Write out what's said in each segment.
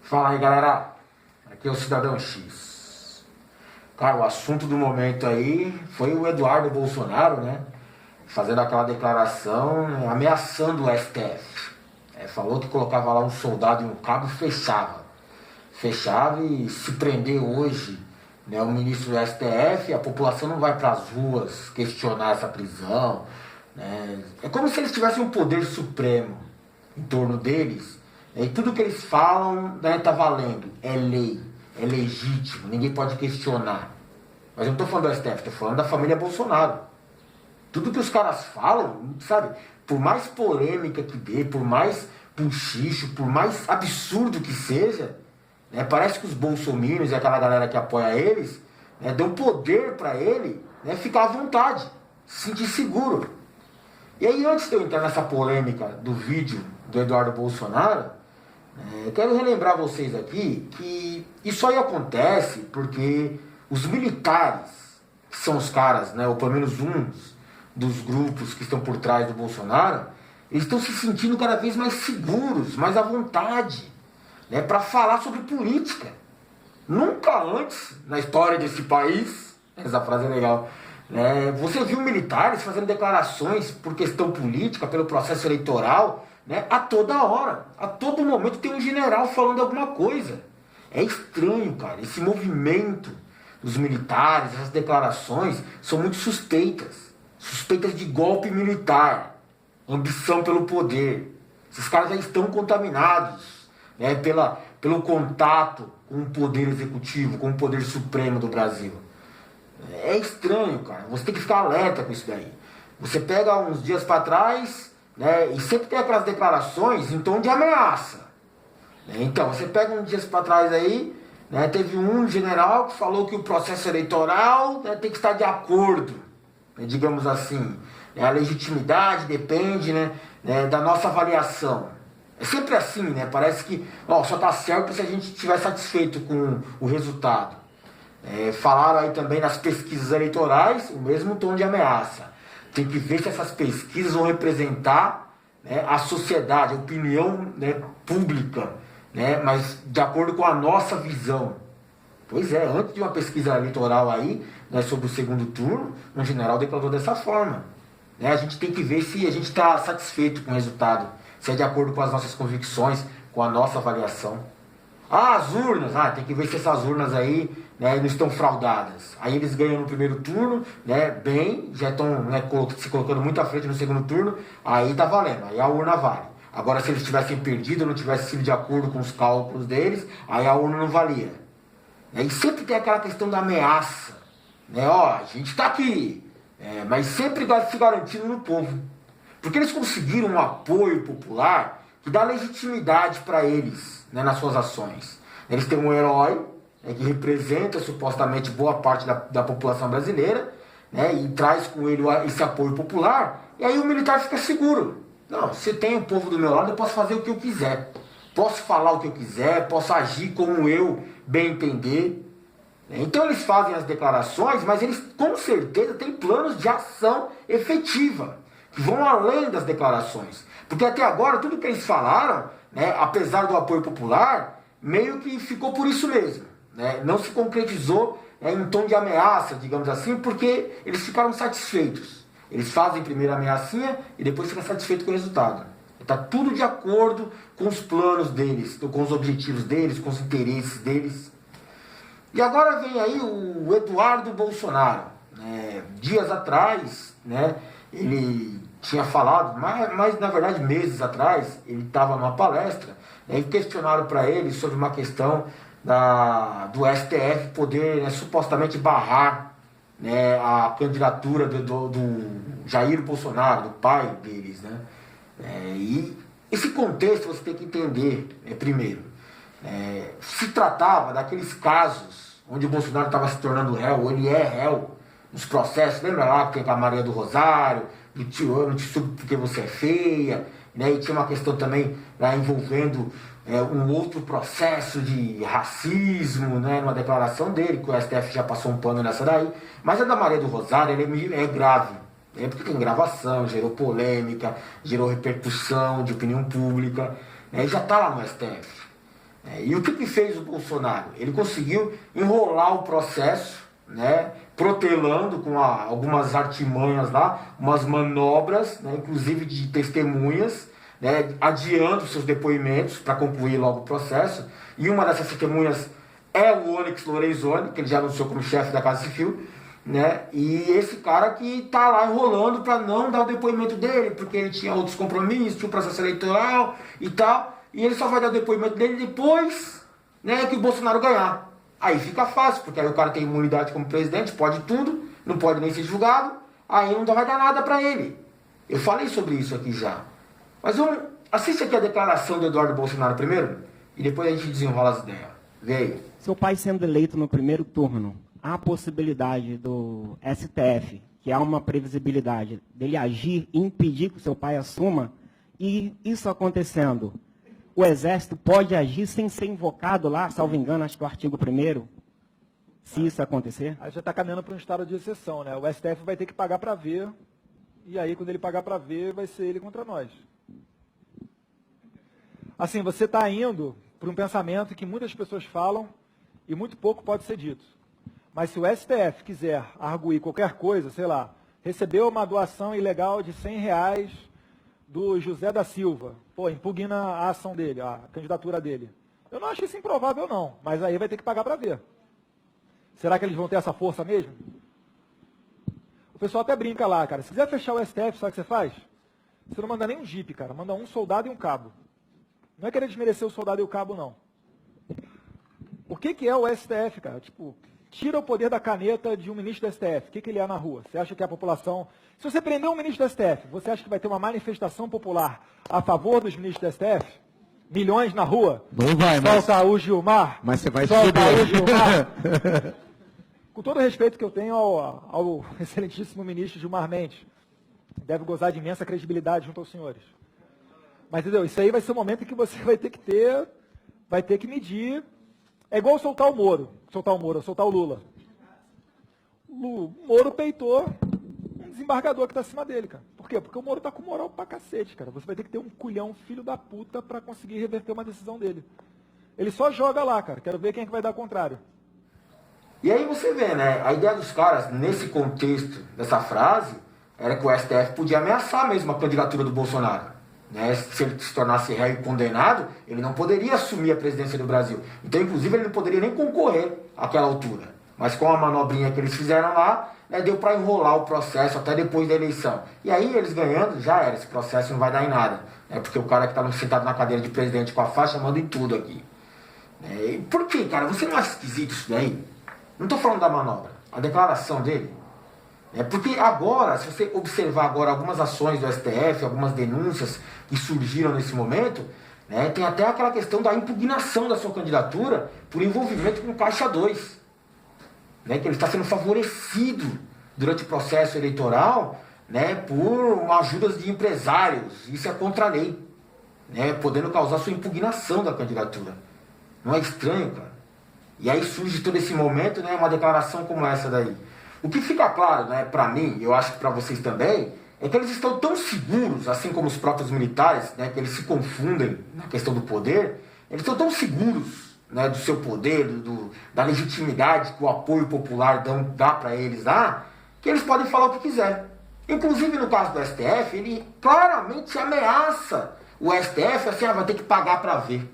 Fala aí, galera, aqui é o Cidadão X. Cara, o assunto do momento aí foi o Eduardo Bolsonaro, né? Fazendo aquela declaração ameaçando o STF. Falou que colocava lá um soldado e um cabo e fechava. Fechava e se prender hoje, né, o ministro do STF, a população não vai para as ruas questionar essa prisão. Né? É como se eles tivessem um poder supremo em torno deles. E tudo que eles falam, né, tá valendo. É lei, é legítimo, ninguém pode questionar. Mas eu não tô falando do STF, tô falando da família Bolsonaro. Tudo que os caras falam, sabe, por mais polêmica que dê, por mais buchicho, por mais absurdo que seja, né, parece que os bolsominions e aquela galera que apoia eles, né, dão poder para ele, né, ficar à vontade, se sentir seguro. E aí, antes de eu entrar nessa polêmica do vídeo do Eduardo Bolsonaro, eu quero relembrar vocês aqui que isso aí acontece porque os militares, que são os caras, né, ou pelo menos uns dos grupos que estão por trás do Bolsonaro, eles estão se sentindo cada vez mais seguros, mais à vontade, né, para falar sobre política. Nunca antes na história desse país, essa frase é legal, né, você viu militares fazendo declarações por questão política, pelo processo eleitoral, né, a toda hora, a todo momento tem um general falando alguma coisa. É estranho, cara, esse movimento dos militares, essas declarações são muito suspeitas de golpe militar, ambição pelo poder. Esses caras já estão contaminados, né, pelo contato com o poder executivo, com o poder supremo do Brasil. É estranho, cara, você tem que ficar alerta com isso daí. Você pega uns dias para trás, né, e sempre tem aquelas declarações em tom de ameaça. Então, você pega uns dias para trás aí, né, teve um general que falou que o processo eleitoral, né, tem que estar de acordo, né, digamos assim. A legitimidade depende, né, da nossa avaliação. É sempre assim, né? Parece que só está certo se a gente estiver satisfeito com o resultado. Falaram aí também nas pesquisas eleitorais o mesmo tom de ameaça. Tem que ver se essas pesquisas vão representar, né, a sociedade, a opinião, né, pública, né, mas de acordo com a nossa visão. Pois é, antes de uma pesquisa eleitoral aí, né, sobre o segundo turno, um general declarou dessa forma. Né, a gente tem que ver se a gente está satisfeito com o resultado, se é de acordo com as nossas convicções, com a nossa avaliação. As urnas, tem que ver se essas urnas aí, né, não estão fraudadas. Aí eles ganham no primeiro turno, né, bem, já estão, né, se colocando muito à frente no segundo turno, aí tá valendo, aí a urna vale. Agora, se eles tivessem perdido, não tivessem sido de acordo com os cálculos deles, aí a urna não valia. E sempre tem aquela questão da ameaça, né, a gente tá aqui, mas sempre vai se garantindo no povo. Porque eles conseguiram um apoio popular que dá legitimidade para eles, né, nas suas ações. Eles têm um herói, né, que representa supostamente boa parte da população brasileira, né, e traz com ele esse apoio popular, e aí o militar fica seguro. Não, se tem o povo do meu lado, eu posso fazer o que eu quiser. Posso falar o que eu quiser, posso agir como eu bem entender. Então eles fazem as declarações, mas eles com certeza têm planos de ação efetiva, que vão além das declarações. Porque até agora, tudo que eles falaram, né, apesar do apoio popular, meio que ficou por isso mesmo. Né? Não se concretizou, em tom de ameaça, digamos assim, porque eles ficaram satisfeitos. Eles fazem primeiro a ameaçinha e depois ficam satisfeitos com o resultado. Está tudo de acordo com os planos deles, com os objetivos deles, com os interesses deles. E agora vem aí o Eduardo Bolsonaro. Né? Dias atrás, né, ele tinha falado, mas na verdade meses atrás, ele estava numa palestra, né, e questionaram para ele sobre uma questão do STF poder, né, supostamente barrar, né, a candidatura do Jair Bolsonaro, do pai deles. Né? E esse contexto você tem que entender, primeiro. Se tratava daqueles casos onde o Bolsonaro estava se tornando réu, ou ele é réu, nos processos, lembra lá que tem com a Maria do Rosário, do tio, não te subo porque você é feia, né? E tinha uma questão também lá envolvendo um outro processo de racismo, né? Numa declaração dele, que o STF já passou um pano nessa daí, mas a da Maria do Rosário é grave, porque tem gravação, gerou polêmica, gerou repercussão de opinião pública, e já está lá no STF. E o que fez o Bolsonaro? Ele conseguiu enrolar o processo, né, protelando com algumas artimanhas lá, umas manobras, né, inclusive de testemunhas, né, adiando seus depoimentos para concluir logo o processo. E uma dessas testemunhas é o Onyx Lorenzoni, que ele já anunciou como chefe da Casa Civil, né? E esse cara que tá lá enrolando para não dar o depoimento dele, porque ele tinha outros compromissos, tinha o processo eleitoral e tal, e ele só vai dar o depoimento dele depois, né, que o Bolsonaro ganhar. Aí fica fácil, porque aí o cara tem imunidade como presidente, pode tudo, não pode nem ser julgado, aí não vai dar nada para ele. Eu falei sobre isso aqui já. Mas assiste aqui a declaração do Eduardo Bolsonaro primeiro, e depois a gente desenrola as ideias. Vê aí. Seu pai sendo eleito no primeiro turno, há a possibilidade do STF, que há uma previsibilidade, dele agir e impedir que o seu pai assuma, e isso acontecendo, o Exército pode agir sem ser invocado lá, salvo engano, acho que o artigo 1º, se isso acontecer? Aí já está caminhando para um estado de exceção, né? O STF vai ter que pagar para ver, e aí quando ele pagar para ver, vai ser ele contra nós. Assim, você está indo para um pensamento que muitas pessoas falam e muito pouco pode ser dito. Mas se o STF quiser arguir qualquer coisa, sei lá, recebeu uma doação ilegal de R$100 do José da Silva, impugna a ação dele, a candidatura dele. Eu não acho isso improvável não, mas aí vai ter que pagar para ver. Será que eles vão ter essa força mesmo? O pessoal até brinca lá, cara. Se quiser fechar o STF, sabe o que você faz? Você não manda nem um jipe, cara. Manda um soldado e um cabo. Não é querer desmerecer o soldado e o cabo, não. O que é o STF, cara? Tipo, tira o poder da caneta de um ministro do STF. O que ele é na rua? Você acha que a população... Se você prender um ministro do STF, você acha que vai ter uma manifestação popular a favor dos ministros do STF? Milhões na rua? Não vai, solta o Gilmar. Mas você vai solta o Gilmar. Com todo o respeito que eu tenho ao excelentíssimo ministro Gilmar Mendes, deve gozar de imensa credibilidade junto aos senhores. Mas, entendeu? Isso aí vai ser o momento em que você vai ter que medir. É igual soltar o Moro, soltar o Lula. O Moro peitou um desembargador que está acima dele, cara. Por quê? Porque o Moro está com moral pra cacete, cara. Você vai ter que ter um culhão filho da puta para conseguir reverter uma decisão dele. Ele só joga lá, cara. Quero ver quem é que vai dar o contrário. E aí você vê, né? A ideia dos caras, nesse contexto dessa frase, era que o STF podia ameaçar mesmo a candidatura do Bolsonaro. Né? Se ele se tornasse réu e condenado, ele não poderia assumir a presidência do Brasil. Então, inclusive, ele não poderia nem concorrer àquela altura. Mas com a manobrinha que eles fizeram lá, né, deu para enrolar o processo até depois da eleição. E aí, eles ganhando, já era. Esse processo não vai dar em nada. Né? Porque o cara que está sentado na cadeira de presidente com a faixa manda em tudo aqui. E por quê, cara? Você não acha esquisito isso daí? Não estou falando da manobra. A declaração dele. Porque agora, se você observar agora algumas ações do STF, algumas denúncias que surgiram nesse momento, né, tem até aquela questão da impugnação da sua candidatura por envolvimento com Caixa 2. Né, que ele está sendo favorecido durante o processo eleitoral, né, por ajudas de empresários. Isso é contra a lei, né, podendo causar sua impugnação da candidatura. Não é estranho, cara? E aí surge todo esse momento, né, uma declaração como essa daí. O que fica claro, né, para mim, eu acho que para vocês também, é que eles estão tão seguros, assim como os próprios militares, né, que eles se confundem na questão do poder, eles estão tão seguros, né, do seu poder, da legitimidade que o apoio popular dá para eles lá, que eles podem falar o que quiser. Inclusive no caso do STF, ele claramente ameaça o STF, assim, vai ter que pagar para ver.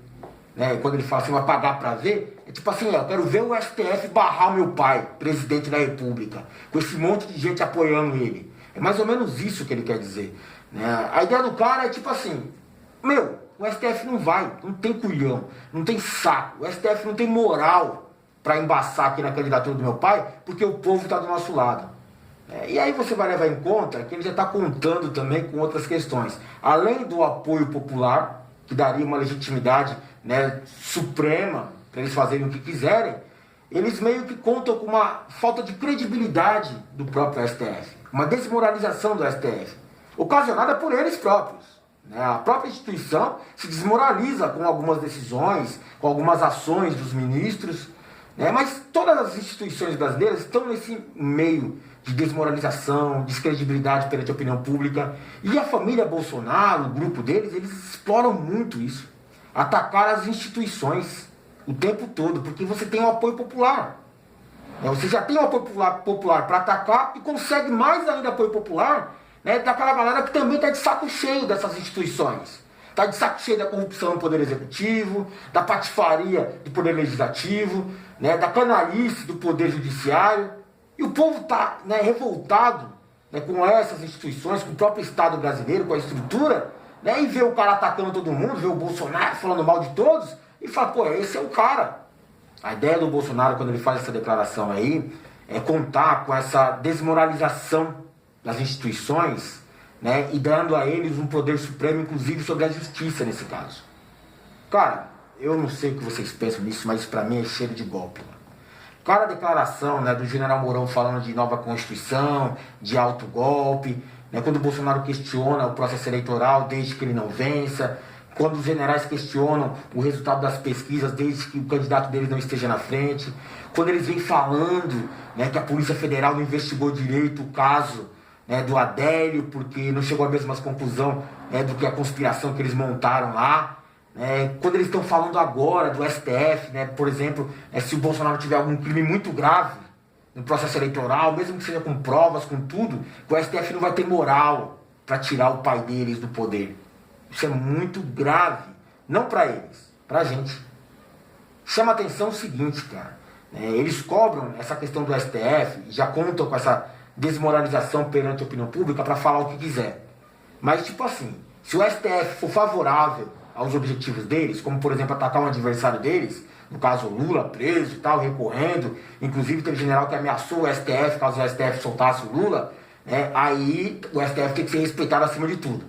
Né? Quando ele fala assim, vai pagar para ver, é tipo assim, eu quero ver o STF barrar o meu pai, presidente da República, com esse monte de gente apoiando ele. É mais ou menos isso que ele quer dizer. Né? A ideia do cara é tipo assim, o STF não vai, não tem culhão, não tem saco, o STF não tem moral para embaçar aqui na candidatura do meu pai, porque o povo está do nosso lado. E aí você vai levar em conta que ele já está contando também com outras questões. Além do apoio popular, que daria uma legitimidade, né, suprema para eles fazerem o que quiserem, eles meio que contam com uma falta de credibilidade do próprio STF, uma desmoralização do STF, ocasionada por eles próprios. Né? A própria instituição se desmoraliza com algumas decisões, com algumas ações dos ministros, né? Mas todas as instituições brasileiras estão nesse meio de desmoralização, descredibilidade perante a opinião pública. E a família Bolsonaro, o grupo deles, eles exploram muito isso. atacar as instituições o tempo todo, porque você tem um apoio popular. Você já tem um apoio popular para atacar e consegue mais ainda apoio popular, né, daquela galera que também está de saco cheio dessas instituições. Está de saco cheio da corrupção do Poder Executivo, da patifaria do Poder Legislativo, né, da canalice do Poder Judiciário. E o povo está, né, revoltado, né, com essas instituições, com o próprio Estado brasileiro, com a estrutura, né, e vê o cara atacando todo mundo, vê o Bolsonaro falando mal de todos, e fala, pô, esse é o cara. A ideia do Bolsonaro, quando ele faz essa declaração aí, é contar com essa desmoralização das instituições, né, e dando a eles um poder supremo, inclusive sobre a justiça nesse caso. Cara, eu não sei o que vocês pensam nisso, mas isso pra mim é cheiro de golpe. Cara, a declaração, né, do general Mourão falando de nova Constituição, de alto golpe, né, quando o Bolsonaro questiona o processo eleitoral desde que ele não vença, quando os generais questionam o resultado das pesquisas desde que o candidato deles não esteja na frente, quando eles vêm falando, né, que a Polícia Federal não investigou direito o caso, né, do Adélio, porque não chegou à mesma conclusão, né, do que a conspiração que eles montaram lá, né, quando eles estão falando agora do STF, né, por exemplo, se o Bolsonaro tiver algum crime muito grave no processo eleitoral, mesmo que seja com provas, com tudo, que o STF não vai ter moral para tirar o pai deles do poder. Isso é muito grave, não para eles, para a gente. Chama atenção o seguinte, cara, eles cobram essa questão do STF, já contam com essa desmoralização perante a opinião pública para falar o que quiser. Mas, tipo assim, se o STF for favorável aos objetivos deles, como, por exemplo, atacar um adversário deles, no caso Lula preso e tal, recorrendo, inclusive teve general que ameaçou o STF, caso o STF soltasse o Lula, né, aí o STF tem que ser respeitado acima de tudo.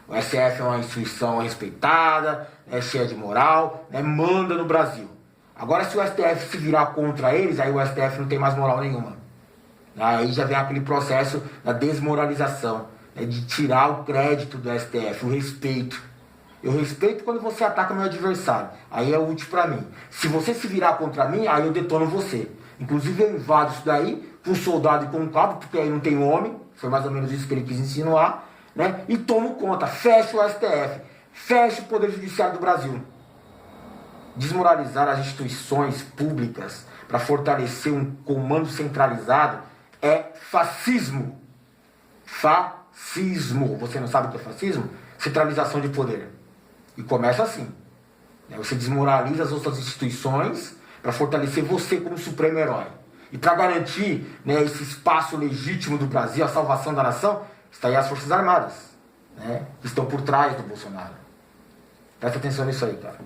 O STF é uma instituição respeitada, é cheia de moral, né, manda no Brasil. Agora, se o STF se virar contra eles, aí o STF não tem mais moral nenhuma. Aí já vem aquele processo da desmoralização, né, de tirar o crédito do STF, o respeito. Eu respeito quando você ataca meu adversário, aí é útil para mim. Se você se virar contra mim, aí eu detono você. Inclusive eu invado isso daí com um soldado e com um cabo, porque aí não tem homem, foi mais ou menos isso que ele quis insinuar, né? E tomo conta, fecha o STF, fecha o Poder Judiciário do Brasil. Desmoralizar as instituições públicas para fortalecer um comando centralizado é fascismo. Fascismo. Você não sabe o que é fascismo? Centralização de poder. E começa assim. Você desmoraliza as outras instituições para fortalecer você como supremo herói. E para garantir, né, esse espaço legítimo do Brasil, a salvação da nação, está aí as Forças Armadas, né, que estão por trás do Bolsonaro. Presta atenção nisso aí, cara.